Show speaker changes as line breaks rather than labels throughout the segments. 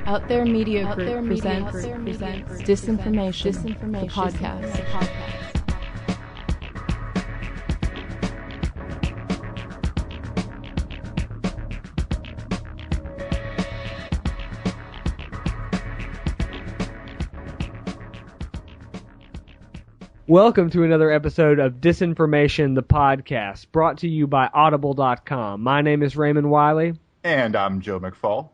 Out There Media Group presents Disinformation, the podcast.
Welcome to another episode of Disinformation, the podcast, brought to you by Audible.com. My name is Raymond Wiley.
And I'm Joe McFall.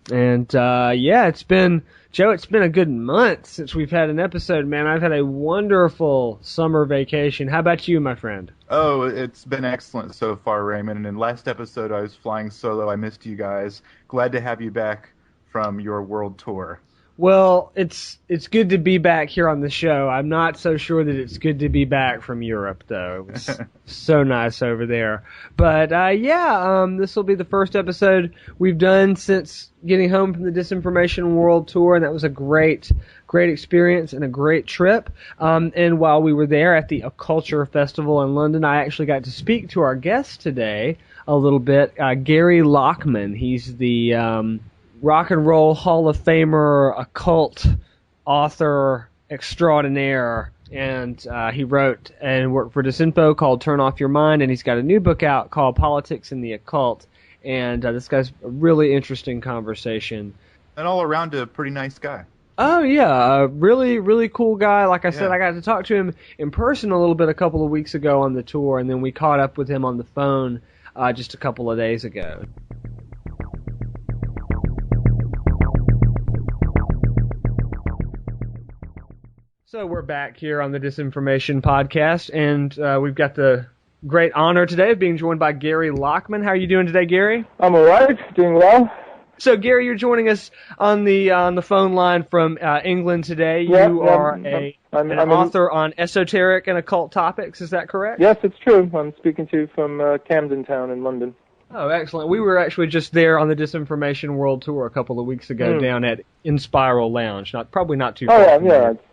And, it's been a good month since we've had an episode, man. I've had a wonderful summer vacation. How about you, my friend?
Oh, it's been excellent so far, Raymond. And in last episode, I was flying solo. I missed you guys. Glad to have you back from your world tour.
Well, it's good to be back here on the show. I'm not so sure that it's good to be back from Europe, though. It was so nice over there. But, this will be the first episode we've done since getting home from the Disinformation World Tour, and that was a great experience and a great trip. And while we were there at the Occulture Festival in London, I actually got to speak to our guest today a little bit, Gary Lachman. He's the Rock and Roll Hall of Famer, occult author extraordinaire, and he wrote and worked for Disinfo called Turn Off Your Mind, and he's got a new book out called Politics in the Occult, and this guy's a really interesting conversation.
And all around a pretty nice guy.
Oh, yeah, a really, really cool guy. Like I said, I got to talk to him in person a little bit a couple of weeks ago on the tour, and then we caught up with him on the phone just a couple of days ago. So we're back here on the Disinformation Podcast, and we've got the great honor today of being joined by Gary Lachman. How are you doing today, Gary?
I'm all right, doing well.
So, Gary, you're joining us on the phone line from England today. You are an author on esoteric and occult topics. Is that correct?
Yes, it's true. I'm speaking to you from Camden Town in London.
Oh, excellent. We were actually just there on the Disinformation World Tour a couple of weeks ago down at In Spiral Lounge. Probably not too far.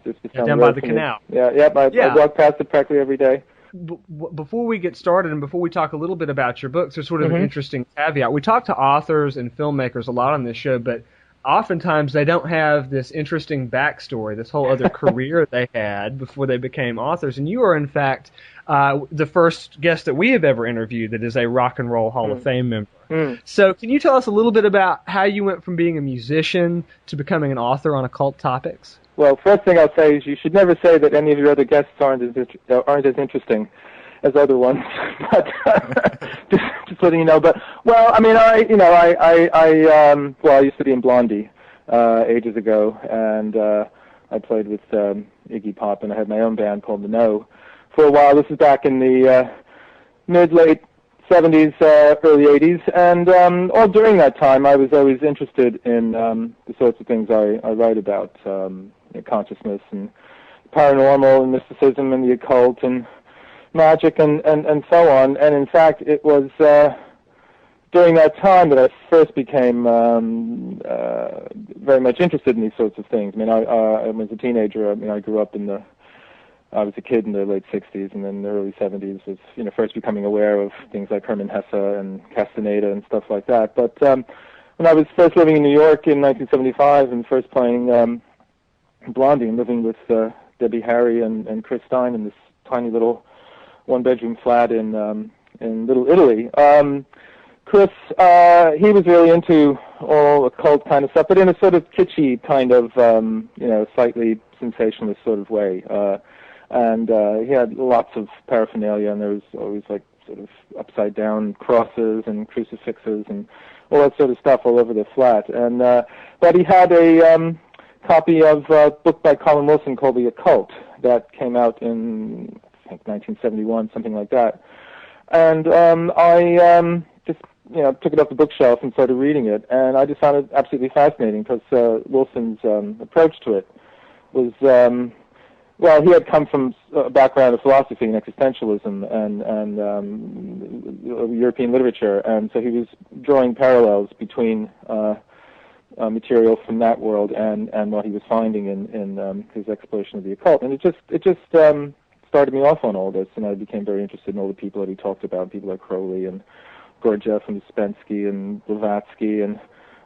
It's just
down by the canal.
I walk past it practically every day.
Before we get started and before we talk a little bit about your books, there's sort of an interesting caveat. We talk to authors and filmmakers a lot on this show, but oftentimes they don't have this interesting backstory, this whole other career they had before they became authors. And you are, in fact, the first guest that we have ever interviewed that is a Rock and Roll Hall of Fame member. So can you tell us a little bit about how you went from being a musician to becoming an author on occult topics?
Well, first thing I'll say is you should never say that any of your other guests aren't as interesting as other ones, but just letting you know. But I used to be in Blondie ages ago, and I played with Iggy Pop, and I had my own band called The No for a while. This is back in the mid-late 70s, early 80s, and all during that time I was always interested in the sorts of things I write about, consciousness and paranormal and mysticism and the occult and magic and so on. And in fact, it was during that time that I first became very much interested in these sorts of things. I mean, I was a teenager. I mean, I grew up I was a kid in the late 60s, and then the early 70s was, first becoming aware of things like Herman Hesse and Castaneda and stuff like that. But when I was first living in New York in 1975 and first playing Blondie and living with Debbie Harry and Chris Stein in this tiny little one-bedroom flat in Little Italy, Chris, he was really into all occult kind of stuff, but in a sort of kitschy kind of, slightly sensationalist sort of way. And he had lots of paraphernalia, and there was always like sort of upside down crosses and crucifixes and all that sort of stuff all over the flat. And but he had a copy of a book by Colin Wilson called The Occult that came out in I think 1971, something like that. And I just took it off the bookshelf and started reading it, and I just found it absolutely fascinating because Wilson's approach to it was. He had come from a background of philosophy and existentialism and European literature, and so he was drawing parallels between material from that world and what he was finding in his exploration of the occult. And it just started me off on all this, and I became very interested in all the people that he talked about, people like Crowley and Gurdjieff and Uspensky and Blavatsky and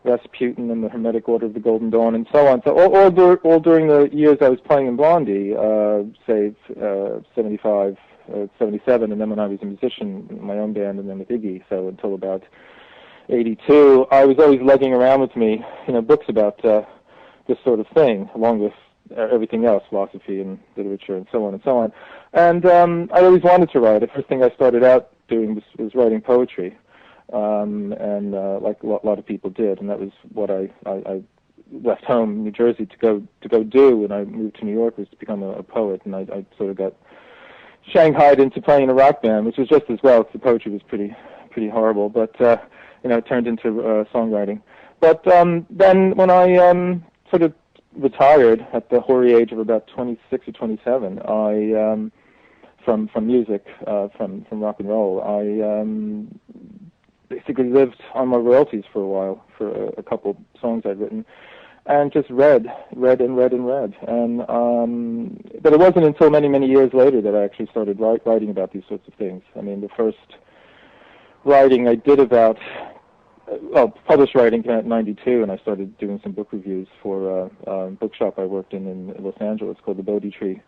Rasputin and the Hermetic Order of the Golden Dawn and so on. So all during the years I was playing in Blondie, say 75, 77, and then when I was a musician in my own band and then with Iggy, so until about 82, I was always lugging around with me, books about this sort of thing, along with everything else, philosophy and literature and so on and so on. And I always wanted to write. The first thing I started out doing was writing poetry, and like a lot of people did, and that was what I left home, New Jersey, to go do when I moved to New York, was to become a poet, and I sort of got shanghaied into playing in a rock band, which was just as well, because the poetry was pretty horrible, but it turned into songwriting. But then when I sort of retired at the hoary age of about 26 or 27, I from music, from rock and roll, I basically lived on my royalties for a while, for a couple songs I'd written, and just read. And but it wasn't until many years later that I actually started writing about these sorts of things. I mean, the first writing I did about, published writing came out in 92, and I started doing some book reviews for a bookshop I worked in Los Angeles called the Bodhi Tree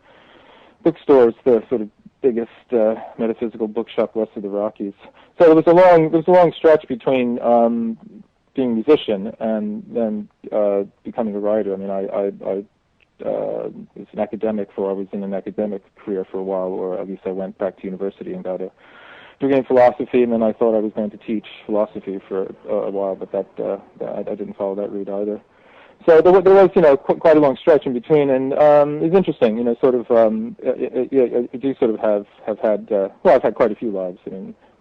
Bookstore. It's the sort of biggest metaphysical bookshop west of the Rockies. So it was a long stretch between being a musician and then becoming a writer. I mean, I was an academic I was in an academic career for a while, or at least I went back to university and got a degree in philosophy, and then I thought I was going to teach philosophy for a while, but I didn't follow that route either. So there was, quite a long stretch in between, and it's interesting, sort of, I do sort of have had, I've had quite a few lives,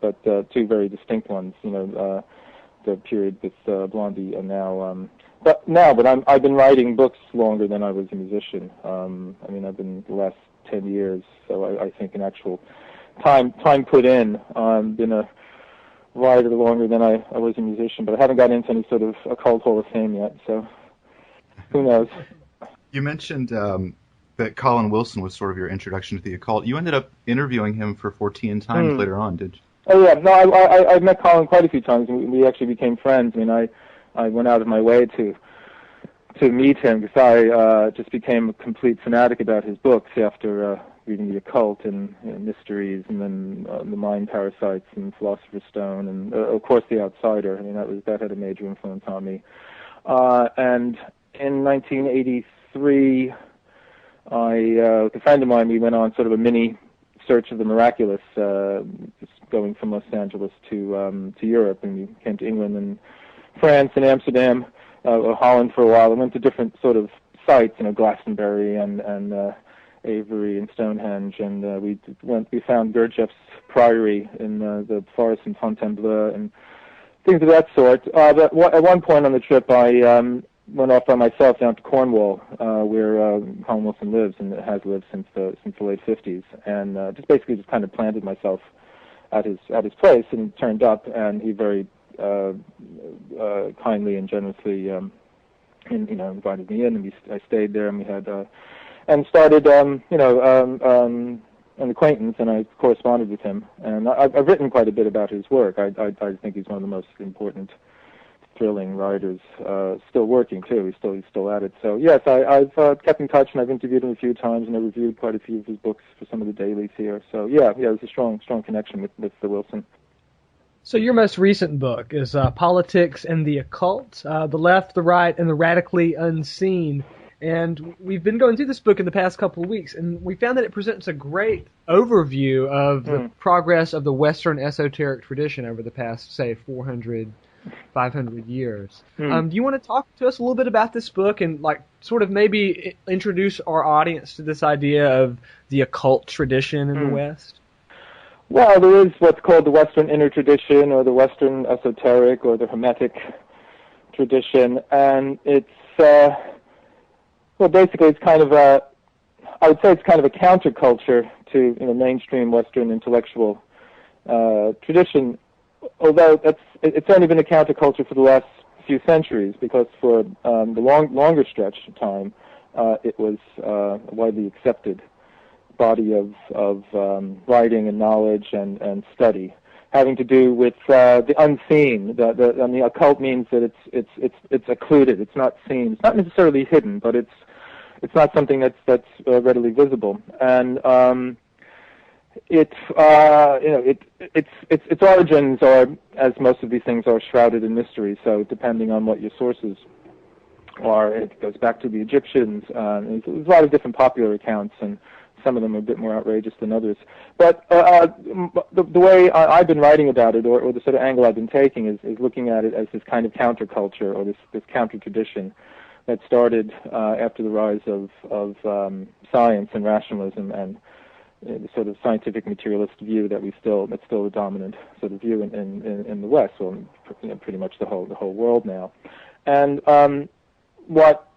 but two very distinct ones, the period with Blondie and now, but I've been writing books longer than I was a musician. I've been the last 10 years, so I think in actual time put in, been a writer longer than I was a musician, but I haven't gotten into any sort of occult Hall of Fame yet, so who knows?
You mentioned that Colin Wilson was sort of your introduction to the occult. You ended up interviewing him for 14 times later on, did you?
Oh yeah, no, I've met Colin quite a few times, and we actually became friends. I mean, I went out of my way to meet him because I just became a complete fanatic about his books after reading the Occult and Mysteries, and then the Mind Parasites and Philosopher's Stone, and of course The Outsider. I mean, that had a major influence on me. And in 1983, with a friend of mine, we went on sort of a mini search of the miraculous, going from Los Angeles to Europe, and we came to England and France and Amsterdam, Holland for a while, and went to different sort of sites, Glastonbury and Avery and Stonehenge, and we found Gurdjieff's Priory in the forest in Fontainebleau and things of that sort. But at one point on the trip, I went off by myself down to Cornwall, where Colin Wilson lives and has lived since the late 50s, and just kind of planted myself at his place, and turned up, and he very kindly and generously invited me in, and I stayed there, and we had and started an acquaintance, and I corresponded with him, and I've written quite a bit about his work. I think he's one of the most important, thrilling writers, still working too. He's still at it. So yes, I've kept in touch, and I've interviewed him a few times, and I reviewed quite a few of his books for some of the dailies here. So yeah, there's a strong connection with the Wilson.
So your most recent book is Politics and the Occult, the Left, the Right, and the Radically Unseen. And we've been going through this book in the past couple of weeks, and we found that it presents a great overview of the progress of the Western esoteric tradition over the past, say, 400, 500 years. Do you want to talk to us a little bit about this book and, sort of maybe introduce our audience to this idea of the occult tradition in the West?
Well, there is what's called the Western inner tradition, or the Western esoteric, or the Hermetic tradition, and it's basically it's kind of I would say it's kind of a counterculture to mainstream Western intellectual tradition, although it's only been a counterculture for the last few centuries, because for the longer stretch of time it was a widely accepted body of writing and knowledge and study. having to do with the unseen. The occult means that it's occluded. It's not seen. It's not necessarily hidden, but it's not something that's readily visible. And its origins are, as most of these things are, shrouded in mystery. So depending on what your sources are, it goes back to the Egyptians. There's a lot of different popular accounts, and some of them are a bit more outrageous than others. But the way I've been writing about it, or the sort of angle I've been taking, is looking at it as this kind of counterculture, or this counter-tradition that started after the rise of science and rationalism and the sort of scientific materialist view that's still the dominant sort of view in the West, well, pretty much the whole world now. And what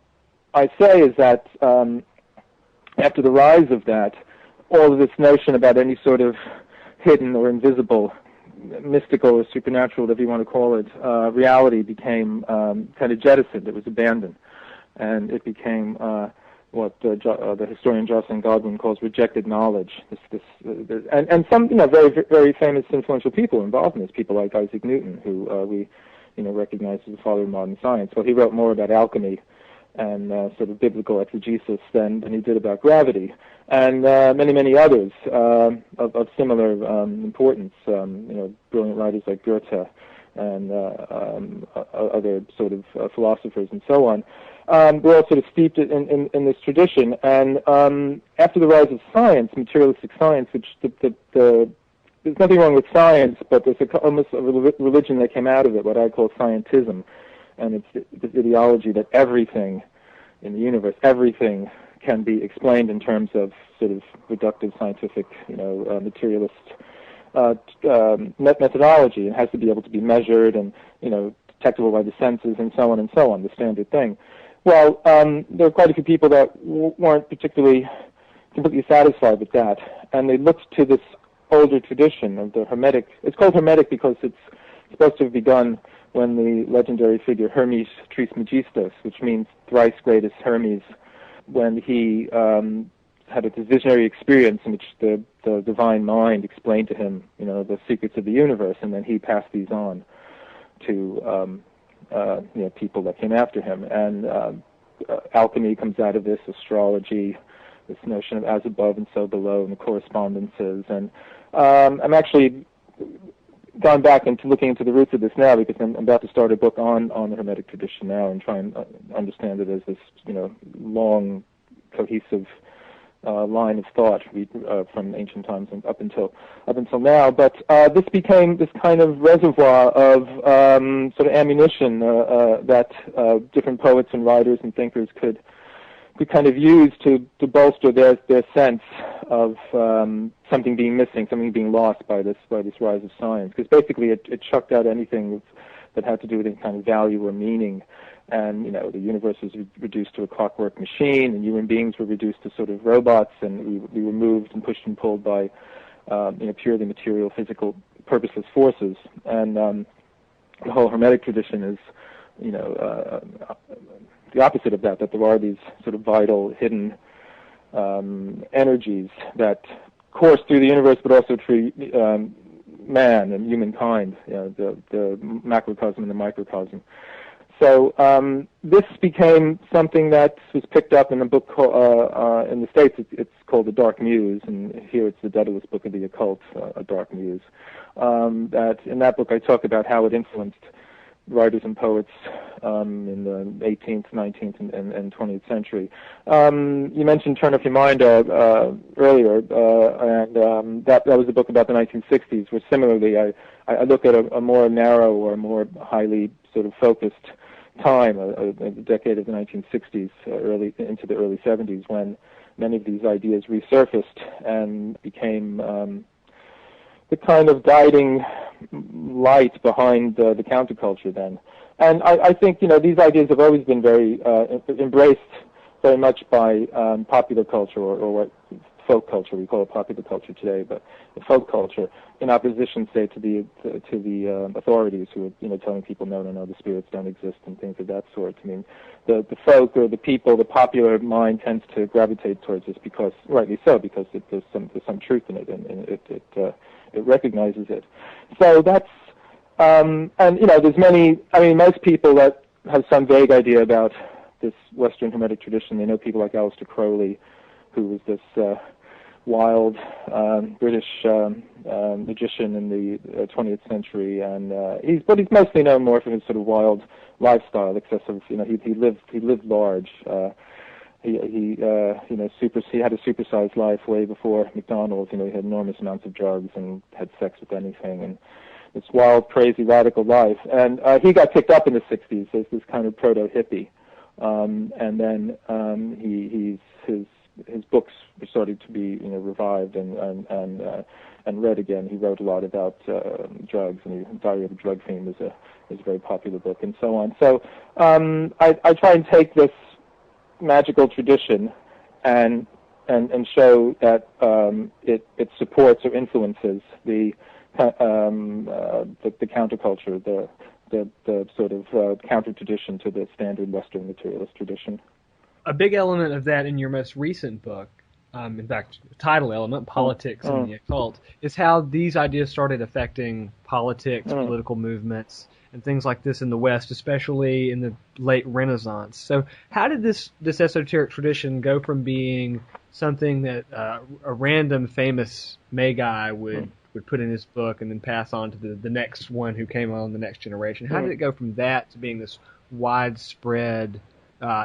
I say is that after the rise of that, all of this notion about any sort of hidden or invisible, mystical or supernatural, whatever you want to call it, reality became kind of jettisoned. It was abandoned, and it became what the historian Jocelyn Godwin calls rejected knowledge. And some very very famous influential people involved in this, people like Isaac Newton, who we recognize as the father of modern science. Well, he wrote more about alchemy and sort of biblical exegesis than he did about gravity, and many others of similar importance. Brilliant writers like Goethe and other sort of philosophers and so on. We're all sort of steeped in this tradition, and after the rise of science, materialistic science, which there's nothing wrong with science, but there's almost a religion that came out of it, what I call scientism, and it's this ideology that everything in the universe, everything can be explained in terms of sort of reductive scientific, materialist methodology. It has to be able to be measured and, detectable by the senses and so on, the standard thing. Well, there are quite a few people that weren't particularly completely satisfied with that, and they looked to this older tradition of the Hermetic. It's called Hermetic because it's supposed to have begun when the legendary figure Hermes Trismegistus, which means thrice greatest Hermes, when he had a visionary experience in which the divine mind explained to him, the secrets of the universe, and then he passed these on to people that came after him. And alchemy comes out of this, astrology, this notion of as above and so below, and the correspondences. And I'm actually gone back into looking into the roots of this now, because I'm about to start a book on the Hermetic tradition now and try and understand it as this, long, cohesive line of thought from ancient times and up until now. But this became this kind of reservoir of sort of ammunition that different poets and writers and thinkers could kind of use to bolster their sense of something being missing, something being lost by this rise of science. Because basically it chucked out anything that had to do with any kind of value or meaning. And, the universe was reduced to a clockwork machine, and human beings were reduced to sort of robots, and we were moved and pushed and pulled by, purely material, physical, purposeless forces. And the whole Hermetic tradition is, the opposite of that there are these sort of vital, hidden energies that course through the universe, but also through man and humankind, the macrocosm and the microcosm. So this became something that was picked up in a book called, in the States it's called The Dark Muse, and here it's the Daedalus Book of the Occult, A Dark Muse. That in that book I talk about how it influenced writers and poets in the 18th, 19th, and 20th century. You mentioned Turn Off Your Mind earlier, and that was a book about the 1960s, where similarly I look at a more narrow or more highly sort of focused time, the decade of the 1960s, early into the early 70s, when many of these ideas resurfaced and became the kind of guiding light behind the counterculture then. And I think, these ideas have always been very embraced very much by popular culture, or what folk culture. We call it popular culture today, but the folk culture, in opposition, say, to the authorities who are telling people no, the spirits don't exist and things of that sort. I mean, the folk or the people, the popular mind tends to gravitate towards this because, rightly so, because there's some truth in it, and it recognizes it. So that's there's many. I mean, most people that have some vague idea about this Western Hermetic tradition, they know people like Aleister Crowley, who was this wild British magician in the 20th century, and he's mostly known more for his sort of wild lifestyle, excessive. He lived large. He had a supersized life way before McDonald's. He had enormous amounts of drugs and had sex with anything, and this wild, crazy, radical life. And he got picked up in the 60s as this kind of proto-hippie. And then his books were starting to be revived and read again. He wrote a lot about drugs, and Diary of a Drug Fiend is a very popular book, and so on. So I try and take this magical tradition and show that it supports or influences the counterculture, the sort of counter tradition to the standard Western materialist tradition.
A big element of that in your most recent book, in fact, title element, Politics and the Occult, is how these ideas started affecting politics, political movements, and things like this in the West, especially in the late Renaissance. So how did this esoteric tradition go from being something that a random famous Magi would put in his book and then pass on to the next one who came on, the next generation? How did it go from that to being this widespread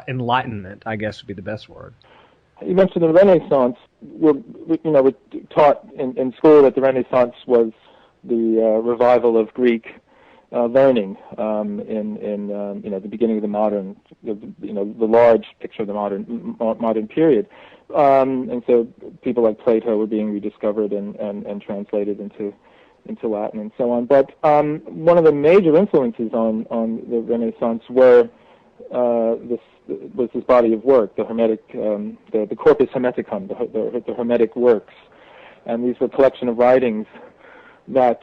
enlightenment, I guess would be the best word?
You mentioned the Renaissance. We're taught in school that the Renaissance was the revival of Greek learning in the beginning of the modern, the large picture of the modern period. And so people like Plato were being rediscovered and translated into Latin and so on. But one of the major influences on the Renaissance was this body of work, the Hermetic, the Corpus Hermeticum, the Hermetic works, and these were a collection of writings that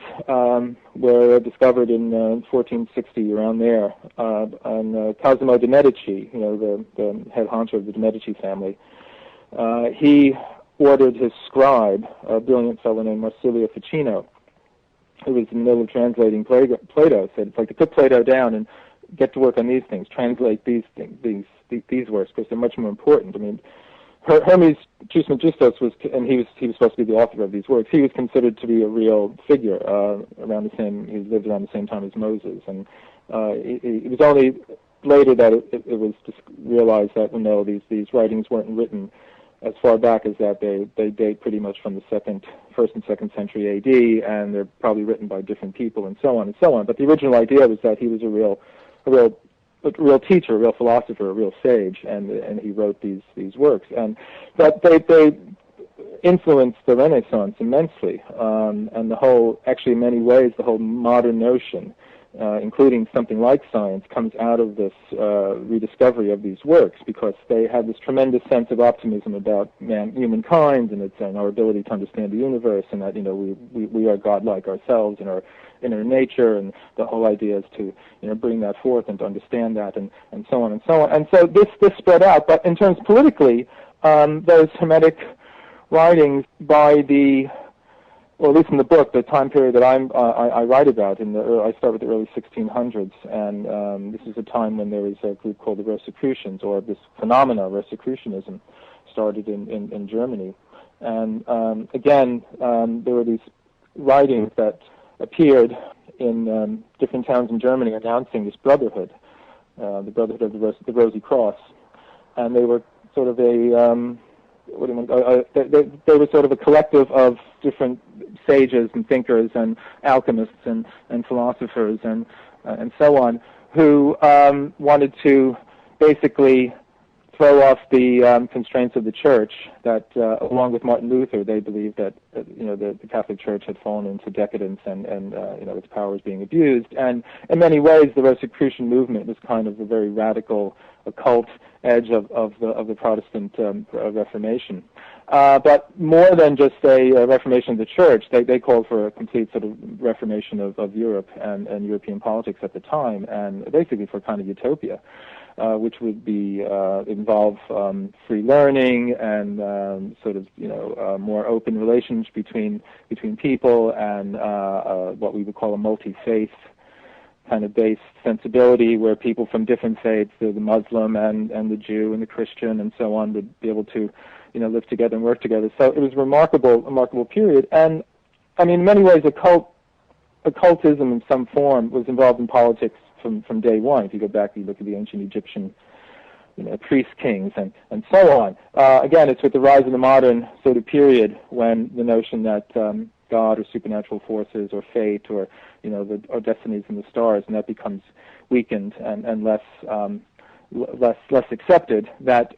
were discovered in 1460, around there, on Cosimo de' Medici, the head honcho of the de' Medici family. He ordered his scribe, a brilliant fellow named Marsilio Ficino, who was in the middle of translating Plato, said, it's like to put Plato down and get to work on these things, translate these things, these works, because they're much more important. I mean, Hermes Trismegistos was, and he was supposed to be the author of these works. He was considered to be a real figure he lived around the same time as Moses, and it was only later that it was just realized that these writings weren't written as far back as that. They date pretty much from the first and second century AD, and they're probably written by different people, and so on and so on. But the original idea was that he was a real teacher, a real philosopher, a real sage, and he wrote these works. But they influenced the Renaissance immensely, and in many ways, the whole modern notion, including something like science, comes out of this rediscovery of these works, because they had this tremendous sense of optimism about humankind and our ability to understand the universe, and that we are godlike ourselves in our inner nature, and the whole idea is to bring that forth and to understand that, and so on and so on. And so this spread out. But in terms politically, those Hermetic writings or at least in the book, the time period that I write about, I start with the early 1600s, and this is a time when there was a group called the Rosicrucians, or this phenomena, Rosicrucianism, started in Germany. And again, there were these writings that appeared in different towns in Germany announcing this brotherhood, the Brotherhood of the Rosy Cross, and they were sort of they were sort of a collective of different sages and thinkers and alchemists and philosophers and so on, who wanted to basically throw off the constraints of the church. That, along with Martin Luther, they believed that the Catholic Church had fallen into decadence and its power was being abused. And in many ways, the Rosicrucian movement was kind of a very radical occult edge of the Protestant Reformation. But more than just a reformation of the church, they called for a complete sort of reformation of Europe and European politics at the time, and basically for kind of utopia, which would be involve free learning and sort of more open relations between people, and what we would call a multi-faith kind of based sensibility, where people from different faiths, the Muslim and the Jew and the Christian and so on, would be able to live together and work together. So it was a remarkable period. And I mean, in many ways, occultism in some form was involved in politics from day one. If you go back, you look at the ancient Egyptian, priest kings and so on. Again, it's with the rise of the modern sort of period when the notion that God or supernatural forces or fate or our destinies in the stars, and that becomes weakened and less accepted, that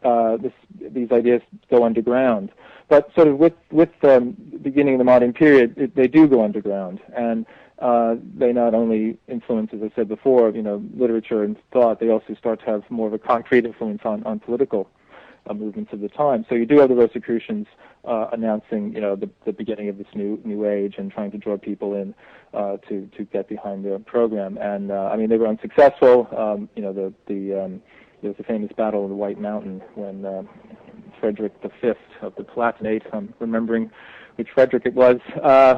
these ideas go underground. But sort of with the beginning of the modern period, they do go underground, and they not only influence, as I said before, literature and thought, they also start to have more of a concrete influence on political movements of the time. So you do have the Rosicrucians announcing, the beginning of this new age and trying to draw people in to get behind their program. And I mean, they were unsuccessful. There was a famous battle of the White Mountain when Frederick V of the Palatinate, I'm remembering which Frederick it was,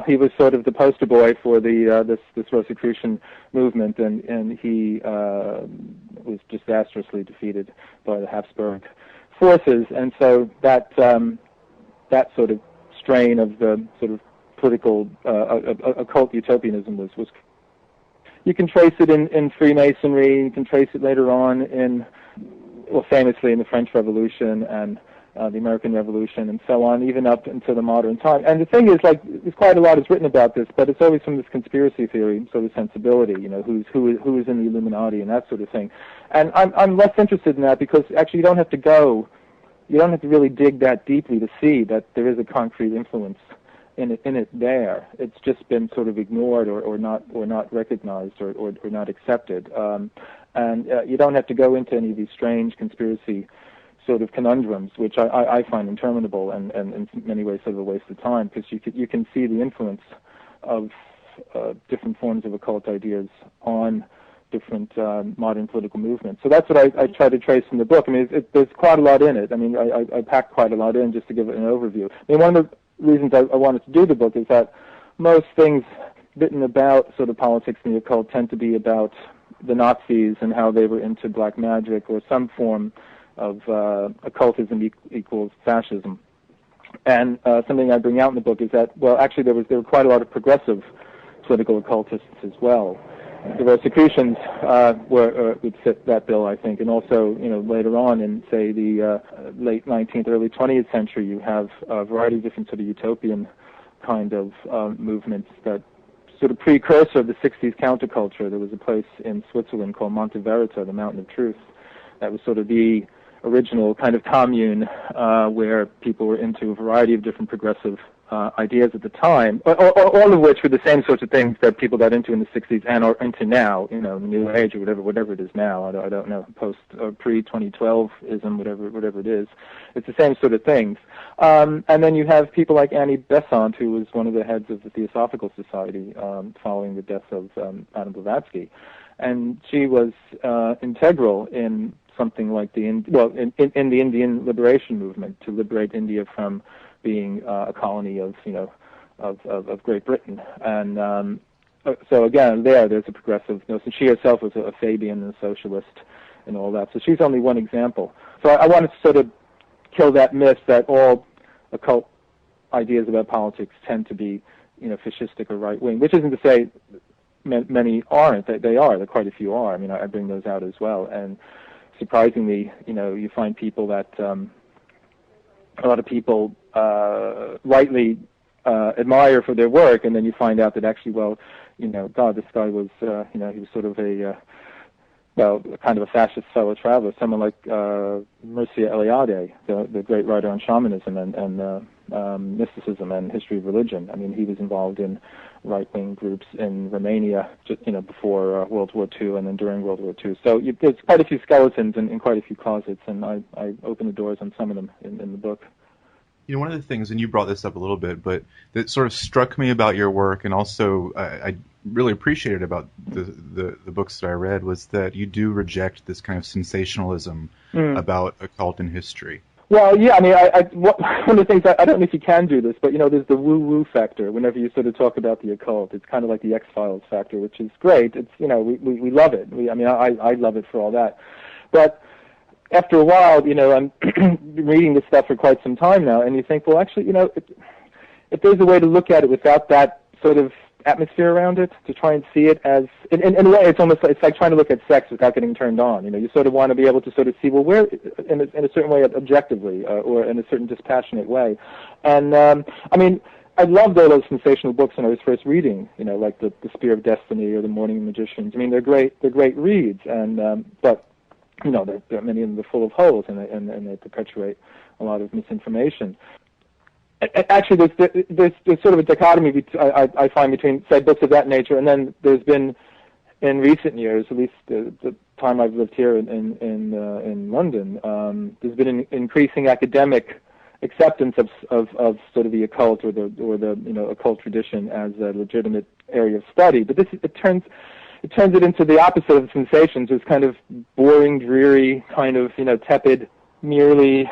he was sort of the poster boy for this Rosicrucian movement, and he was disastrously defeated by the Habsburg forces. And so that sort of strain of the sort of political occult utopianism was you can trace it in Freemasonry. You can trace it later on famously in the French Revolution and the American Revolution and so on, even up until the modern time. And the thing is, there's quite a lot is written about this, but it's always from this conspiracy theory sort of sensibility, who is in the Illuminati and that sort of thing. And I'm less interested in that, because actually you don't have to really dig that deeply to see that there is a concrete influence in it there. It's just been sort of ignored or not recognized or not accepted. And you don't have to go into any of these strange conspiracy sort of conundrums, which I find interminable and in many ways sort of a waste of time, because you can see the influence of different forms of occult ideas on different modern political movements. So that's what I try to trace in the book. I mean, there's quite a lot in it. I mean, I packed quite a lot in just to give it an overview. I mean, one of the reasons I wanted to do the book is that most things written about sort of politics and the occult tend to be about the Nazis and how they were into black magic or some form of occultism equals fascism. And something I bring out in the book is that, well, actually there were quite a lot of progressive political occultists as well. The Rosicrucians would fit that bill, I think, and also, later on in, say, the late 19th, early 20th century, you have a variety of different sort of utopian kind of movements that sort of precursor of the 60s counterculture. There was a place in Switzerland called Monte Verita, the Mountain of Truth, that was sort of the original kind of commune where people were into a variety of different progressive ideas at the time, all of which were the same sorts of things that people got into in the 60s and are into now, New Age or whatever it is now. I don't know, post or pre-2012ism, whatever it is. It's the same sort of things. And then you have people like Annie Besant, who was one of the heads of the Theosophical Society following the death of Adam Blavatsky. And she was integral in something like in the Indian liberation movement, to liberate India from being a colony of Great Britain. And so again, there's a progressive notion. She herself was a Fabian and a socialist and all that. So she's only one example. So I wanted to sort of kill that myth that all occult ideas about politics tend to be, fascistic or right-wing, which isn't to say many aren't. They are. Quite a few are. I mean, I bring those out as well. And surprisingly, you find people that a lot of people rightly admire for their work, and then you find out that actually, God, this guy was, he was sort of kind of a fascist fellow traveler, someone like Mircea Eliade, the great writer on shamanism and mysticism and history of religion. I mean, he was involved in right-wing groups in Romania, just, before World War II and then during World War II. So there's quite a few skeletons in quite a few closets, and I open the doors on some of them in the book.
One of the things, and you brought this up a little bit, but that sort of struck me about your work, and also I really appreciated about the books that I read, was that you do reject this kind of sensationalism about occult and history.
Well, yeah, I mean, one of the things, I don't know if you can do this, but, there's the woo-woo factor whenever you sort of talk about the occult. It's kind of like the X-Files factor, which is great. It's, we love it. I love it for all that. But after a while, I'm reading this stuff for quite some time now, and you think, well, actually, if there's a way to look at it without that sort of atmosphere around it, to try and see it as, in a way, it's like trying to look at sex without getting turned on. You sort of want to be able to sort of see, well, where, in a certain way, objectively, or in a certain dispassionate way. And I loved all those sensational books when I was first reading, like the Spear of Destiny or the Morning Magicians. They're great reads, and but there are many of them are full of holes, and they perpetuate a lot of misinformation. Actually, there's sort of a dichotomy I find between, say, books of that nature, and then there's been, in recent years, at least the time I've lived here in London, there's been an increasing academic acceptance of sort of the occult or the occult tradition as a legitimate area of study. But it turns it into the opposite of sensations. It's kind of boring, dreary, kind of tepid, merely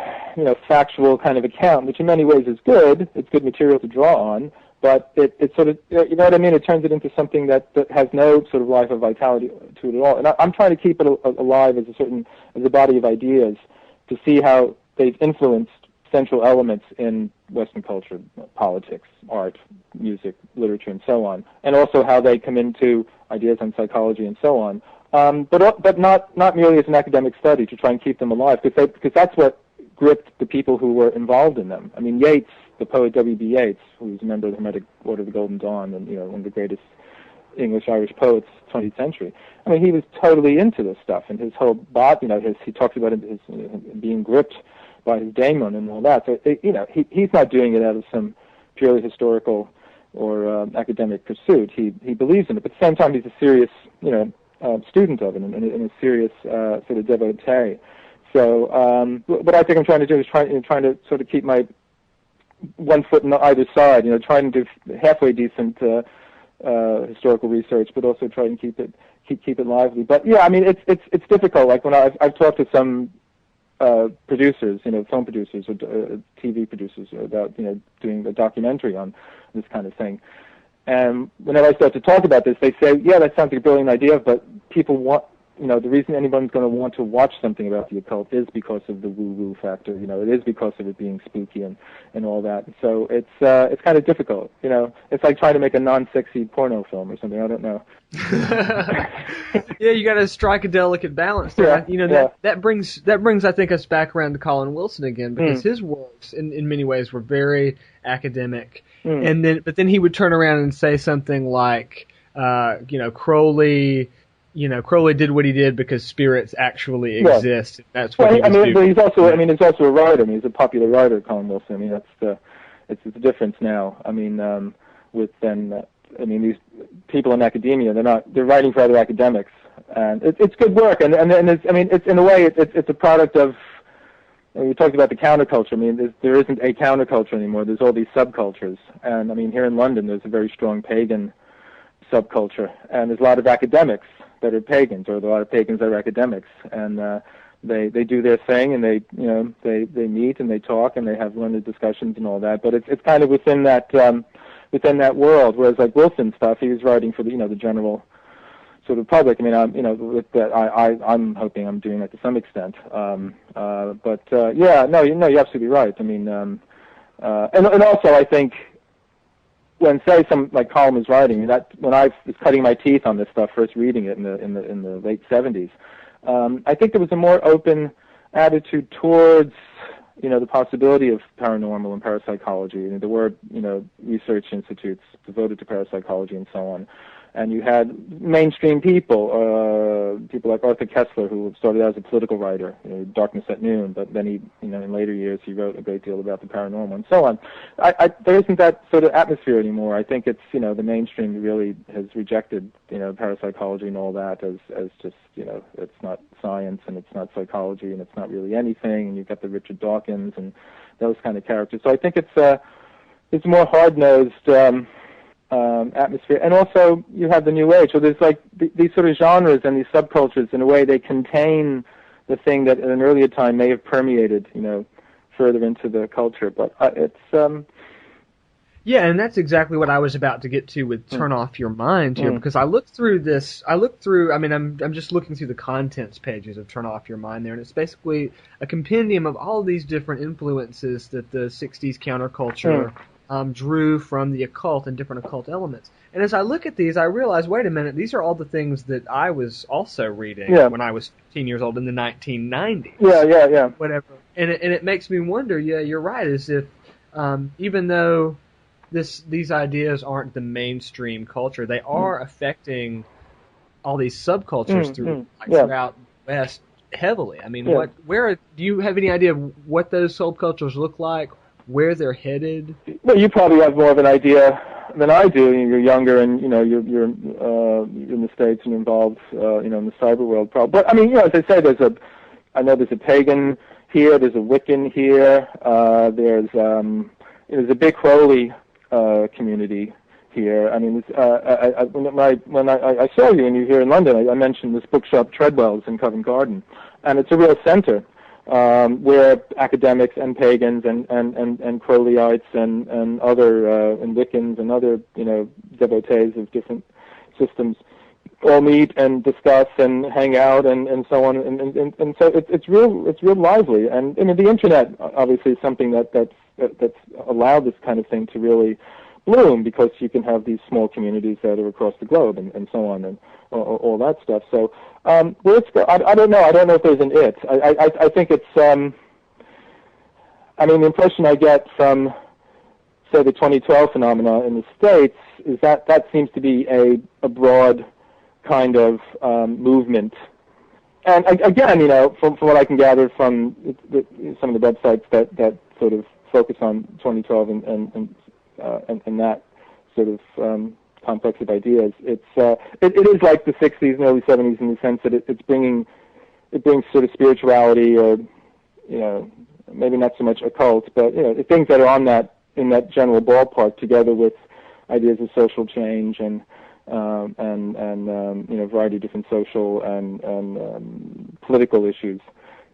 factual kind of account, which in many ways is good. It's good material to draw on, but it sort of, what I mean? It turns it into something that has no sort of life or vitality to it at all. And I'm trying to keep it alive as a body of ideas to see how they've influenced central elements in Western culture, politics, art, music, literature, and so on, and also how they come into ideas on psychology and so on. But not merely as an academic study, to try and keep them alive, because that's what gripped the people who were involved in them. Yeats, the poet W.B. Yeats, who was a member of the Hermetic Order of the Golden Dawn, and one of the greatest English-Irish poets of the 20th century. He was totally into this stuff, and his whole body, he talks about his being gripped by his daemon and all that. So he's not doing it out of some purely historical or academic pursuit. He believes in it, but at the same time, he's a serious student of it and a serious sort of devotee. So what I think I'm trying to do is trying to sort of keep my one foot on either side, trying to do halfway decent historical research, but also try and keep it lively. But yeah, it's difficult. Like when I've talked to some producers, film producers or TV producers about doing a documentary on this kind of thing. And whenever I start to talk about this, they say, yeah, that sounds like a brilliant idea, but people want, the reason anyone's going to want to watch something about the occult is because of the woo-woo factor. It is because of it being spooky and all that. So it's kind of difficult. It's like trying to make a non-sexy porno film or something. I don't know.
Yeah, you got to strike a delicate balance there.
Yeah,
that brings I think us back around to Colin Wilson again, because his works in many ways were very academic. But then he would turn around and say something like, Crowley did what he did because spirits actually exist. That's what he was doing.
But he's also, he's also a writer. He's a popular writer, Colin Wilson. It's the difference now. These people in academia, they're writing for other academics, and it's good work. And it's in a way, it's a product of. We talked about the counterculture. There isn't a counterculture anymore. There's all these subcultures, and here in London, there's a very strong pagan subculture, and there's a lot of academics that are pagans, or a lot of pagans that are academics, and they do their thing, and they meet and they talk and they have learned discussions and all that. But it's kind of within that world. Whereas like Wilson's stuff, he was writing for the general sort of public. I'm hoping I'm doing that to some extent. You're absolutely right. And also I think when say some like Colin was writing that, when I was cutting my teeth on this stuff, first reading it in the late 70s, I think there was a more open attitude towards the possibility of paranormal and parapsychology. There were research institutes devoted to parapsychology and so on. And you had mainstream people, people like Arthur Koestler, who started out as a political writer, Darkness at Noon, but then he, in later years, he wrote a great deal about the paranormal and so on. There isn't that sort of atmosphere anymore. I think it's, the mainstream really has rejected, parapsychology and all that as just, it's not science and it's not psychology and it's not really anything. And you've got the Richard Dawkins and those kind of characters. So I think it's a more hard-nosed atmosphere. And also you have the New Age. So there's like these sort of genres and these subcultures, in a way they contain the thing that at an earlier time may have permeated, further into the culture. But it's...
Yeah, and that's exactly what I was about to get to with Turn Off Your Mind here, because I looked through, I'm just looking through the contents pages of Turn Off Your Mind there, and it's basically a compendium of all these different influences that the 60s counterculture drew from the occult and different occult elements. And as I look at these, I realize, wait a minute, these are all the things that I was also reading when I was 15 years old in the 1990s.
Yeah.
Whatever. And it makes me wonder, you're right, as if even though these ideas aren't the mainstream culture, they are affecting all these subcultures throughout the West heavily. I mean, where do you have any idea of what those subcultures look like, where they're headed? Well,
you probably have more of an idea than I do. You're younger, and you're in the States and involved, in the cyber world. But I mean, as I say, I know there's a pagan here, there's a Wiccan here, there's a big Crowley community here. I mean, when I saw you and you here in London, I mentioned this bookshop Treadwell's in Covent Garden, and it's a real center where academics and pagans and Crowleyites and other and Wiccans and other devotees of different systems all meet and discuss and hang out and so on, and so it's real lively. And I mean, the internet obviously is something that's allowed this kind of thing to really bloom, because you can have these small communities that are across the globe and so on, and all that stuff. So where it's I don't know. I don't know if there's an it. I think it's. I mean, the impression I get from, say, the 2012 phenomena in the States is that seems to be a broad kind of movement. And again, from what I can gather from some of the websites that sort of focus on 2012 and that sort of complex of ideas, it is like the 60s and early 70s in the sense that it brings sort of spirituality, or maybe not so much occult, but things that are in that general ballpark, together with ideas of social change and a variety of different social and political issues.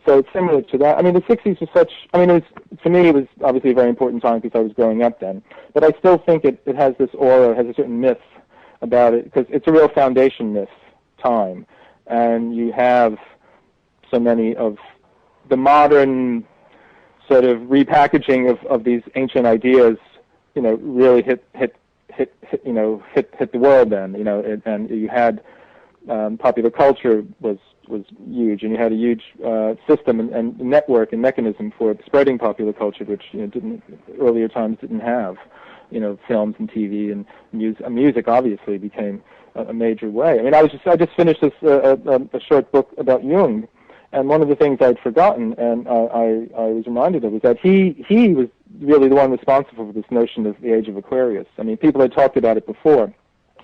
So it's similar to that. I mean, the 60s was such, to me it was obviously a very important time because I was growing up then. But I still think it has this aura, has a certain myth about it, because it's a real foundation myth time. And you have so many of the modern sort of repackaging of these ancient ideas, really hit the world then, and you had popular culture was huge, and you had a huge system and network and mechanism for spreading popular culture, which earlier times didn't have. Films and TV and music obviously became a major way. I mean, I just finished this a short book about Jung, and one of the things I'd forgotten and I was reminded of was that he was really the one responsible for this notion of the Age of Aquarius. I mean, people had talked about it before.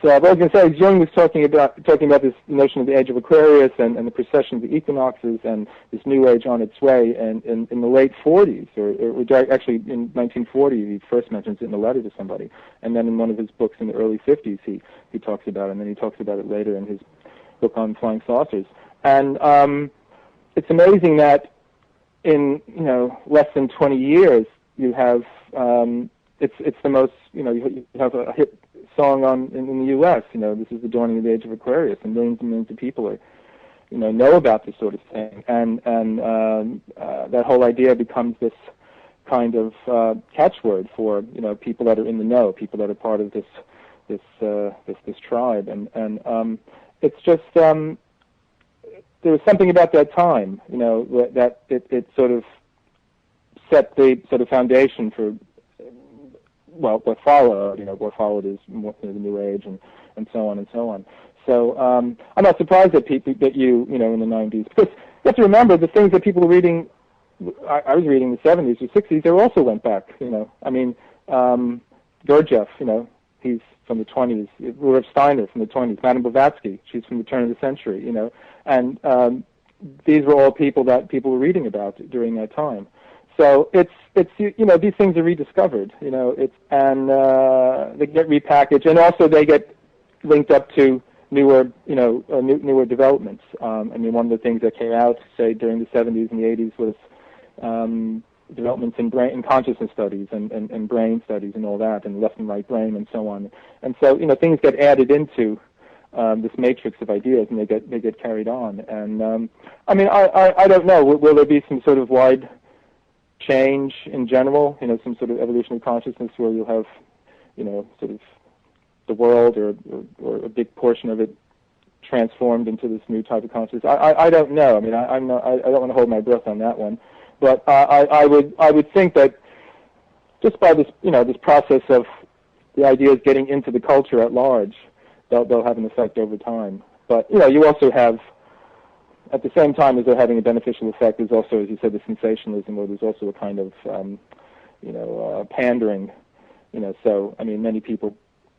So what I was going to say is Jung was talking about this notion of the Age of Aquarius and the precession of the equinoxes and this New Age on its way, and in the late 40s, or actually in 1940, he first mentions it in a letter to somebody, and then in one of his books in the early 50s, he talks about it, and then he talks about it later in his book on flying saucers. And it's amazing that in less than 20 years, you have it's the most you have a hit song in the U.S. This is the dawning of the Age of Aquarius, and millions of people are know about this sort of thing, and that whole idea becomes this kind of catchword for people that are in the know, people that are part of this tribe, and it's just there was something about that time, that it sort of set the sort of foundation for what followed. What followed is the New Age and so on and so on. So I'm not surprised that you know, in the 90s, because you have to remember the things that people were reading. I was reading in the 70s or 60s. They also went back. You know, I mean, Gurdjieff. You know, he's from the 20s. Rudolf Steiner from the 20s. Madame Blavatsky, she's from the turn of the century. You know, and these were all people that people were reading about during that time. So it's you know, these things are rediscovered. You know, and they get repackaged, and also they get linked up to newer, you know, newer developments. I mean, one of the things that came out, say, during the 70s and the 80s was developments in brain and consciousness studies and brain studies and all that, and left and right brain and so on. And so, you know, things get added into this matrix of ideas, and they get carried on. And I mean, I don't know. Will there be some sort of wide change in general? You know, some sort of evolution of consciousness where you'll have, you know, sort of the world or a big portion of it transformed into this new type of consciousness. I don't know. I mean, I don't want to hold my breath on that one, but I would think that just by this, you know, this process of the ideas getting into the culture at large, they'll have an effect over time. But you know, you also have, at the same time as they're having a beneficial effect, there's also, as you said, the sensationalism, where there's also a kind of you know, pandering. You know, so I mean, many people.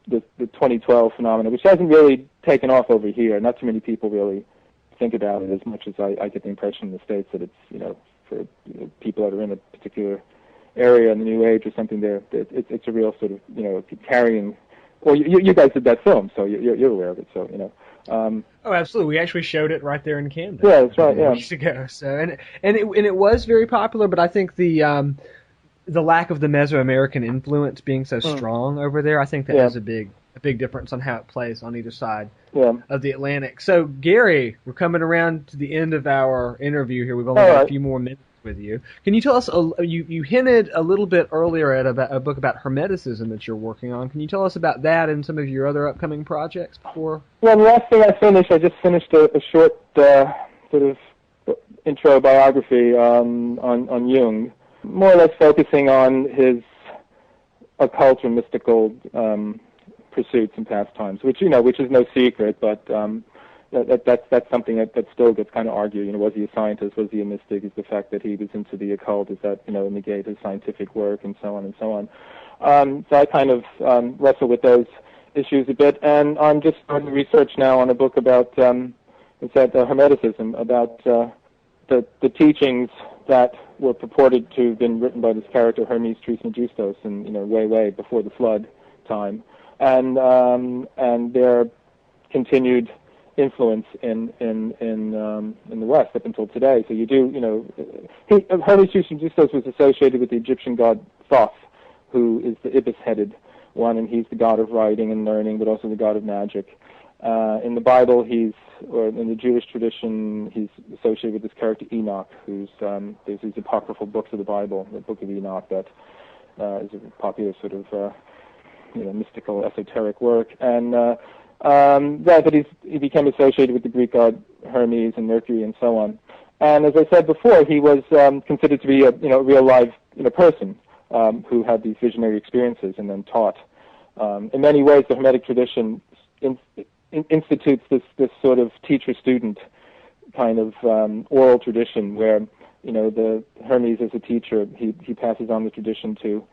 The 2012 phenomenon, which hasn't really taken off over here. Not too many people really think about it as much as I get the impression in the States that it's, you know, for you know, people that are in a particular area in the New Age or something, it's a real sort of, you know, carrying. Well, you guys did that film, so you're aware of it. So, you know.
Oh, absolutely. We actually showed it right there in Camden.
Yeah, that's right. Yeah.
Weeks ago. So, and it was very popular, but I think the lack of the Mesoamerican influence being so strong over there, I think that has a big difference on how it plays on either side of the Atlantic. So, Gary, we're coming around to the end of our interview here. We've only got a few more minutes with you. Can you tell us, you hinted a little bit earlier at a book about Hermeticism that you're working on. Can you tell us about that and some of your other upcoming projects before?
Well, the last thing I just finished a short sort of intro biography on Jung, more or less focusing on his occult or mystical pursuits and pastimes, which, you know, which is no secret, but that's something that still gets kind of argued. You know, was he a scientist? Was he a mystic? Is the fact that he was into the occult, does that, you know, negate his scientific work, and so on and so on. So I kind of wrestle with those issues a bit, and I'm just starting research now on a book about Hermeticism, about the teachings that were purported to have been written by this character Hermes Trismegistus, and, you know, way before the flood time, and their continued influence in the West up until today. So you do, you know, Hermes Trismegistus was associated with the Egyptian god Thoth, who is the ibis-headed one, and he's the god of writing and learning, but also the god of magic. In the Bible, or in the Jewish tradition, he's associated with this character Enoch, who's there's these apocryphal books of the Bible, the Book of Enoch, that is a popular sort of you know, mystical, esoteric work, and that he became associated with the Greek god Hermes and Mercury and so on. And as I said before, he was considered to be a, you know, real live, you know, person who had these visionary experiences and then taught. In many ways, the Hermetic tradition institutes this sort of teacher-student kind of oral tradition where, you know, the Hermes as a teacher, he passes on the tradition to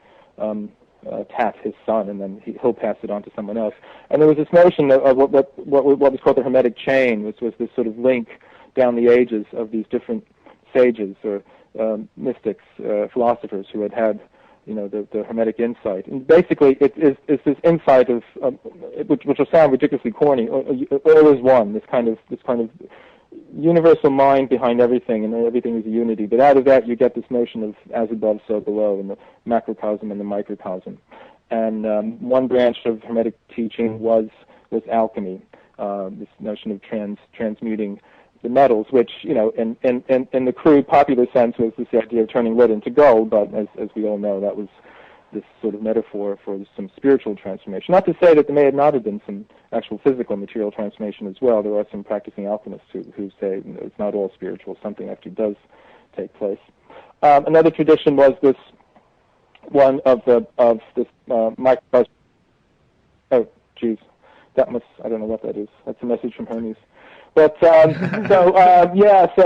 Tat, his son, and then he'll pass it on to someone else. And there was this notion of what was called the Hermetic chain, which was this sort of link down the ages of these different sages or mystics, philosophers who had you know, the Hermetic insight. And basically, it's this insight of which will sound ridiculously corny. All is one. This kind of universal mind behind everything, and everything is a unity. But out of that, you get this notion of as above, so below, and the macrocosm and the microcosm. And one branch of Hermetic teaching was alchemy. This notion of transmuting the metals, which, you know, in the crude popular sense was this idea of turning lead into gold, but as we all know, that was this sort of metaphor for some spiritual transformation. Not to say that there may not have been some actual physical material transformation as well. There are some practicing alchemists who say, you know, it's not all spiritual, something actually does take place. Another tradition was this one of this microcosm. Oh, geez. That must, I don't know what that is. That's a message from Hermes. But so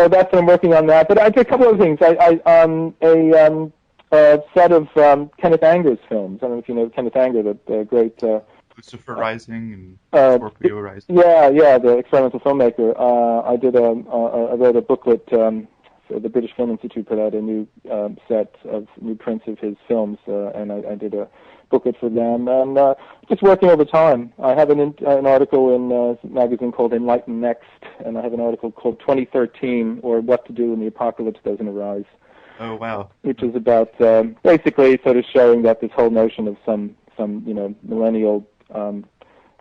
that's what I'm working on that. But I did a couple of things. A set of Kenneth Anger's films. I don't know if you know Kenneth Anger, the great
Lucifer Rising and Scorpio Rising.
Yeah, the experimental filmmaker. I wrote a booklet. So the British Film Institute put out a new set of new prints of his films, and I did a booklet for them. And just working over time. I have an article in a magazine called Enlighten Next, and I have an article called 2013, or What to Do When the Apocalypse Doesn't Arise.
Oh, wow.
Which is about basically sort of showing that this whole notion of some millennial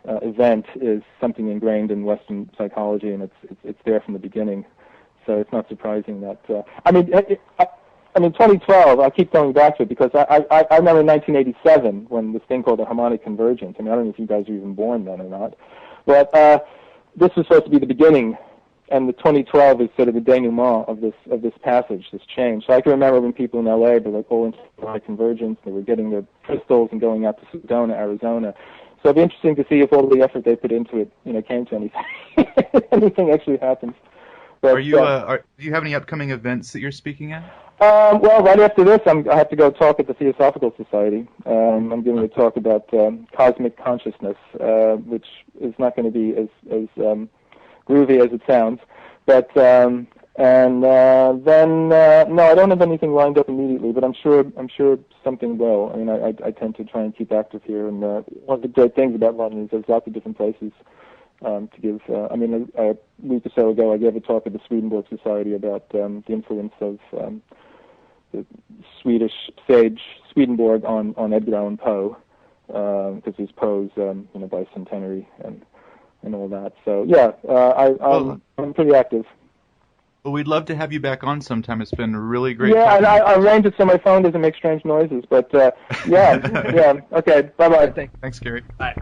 event is something ingrained in Western psychology, and it's there from the beginning. So it's not surprising that. 2012. I keep going back to it because I remember in 1987 when this thing called the harmonic convergence. I don't know if you guys were even born then or not, but this was supposed to be the beginning, and the 2012 is sort of the denouement of this passage, this change. So I can remember when people in LA were like all into harmonic convergence. They were getting their crystals and going out to Sedona, Arizona. So it'd be interesting to see if all the effort they put into it, came to anything. Anything actually happens. But,
do you have any upcoming events that you're speaking at?
Well, right after this, I have to go talk at the Theosophical Society. I'm giving a talk about cosmic consciousness, which is not going to be as groovy as it sounds. But then no, I don't have anything lined up immediately, but I'm sure something will. I tend to try and keep active here, and one of the great things about London is there's lots of different places to give. A week or so ago, I gave a talk at the Swedenborg Society about the influence of the Swedish sage Swedenborg on Edgar Allan Poe, because he's Poe's bicentenary and all that. So yeah, I'm pretty active.
Well, we'd love to have you back on sometime. It's been really great.
Yeah, and I arranged it so my phone doesn't make strange noises. But yeah. Okay. Bye-bye.
Thanks, Gary.
Bye.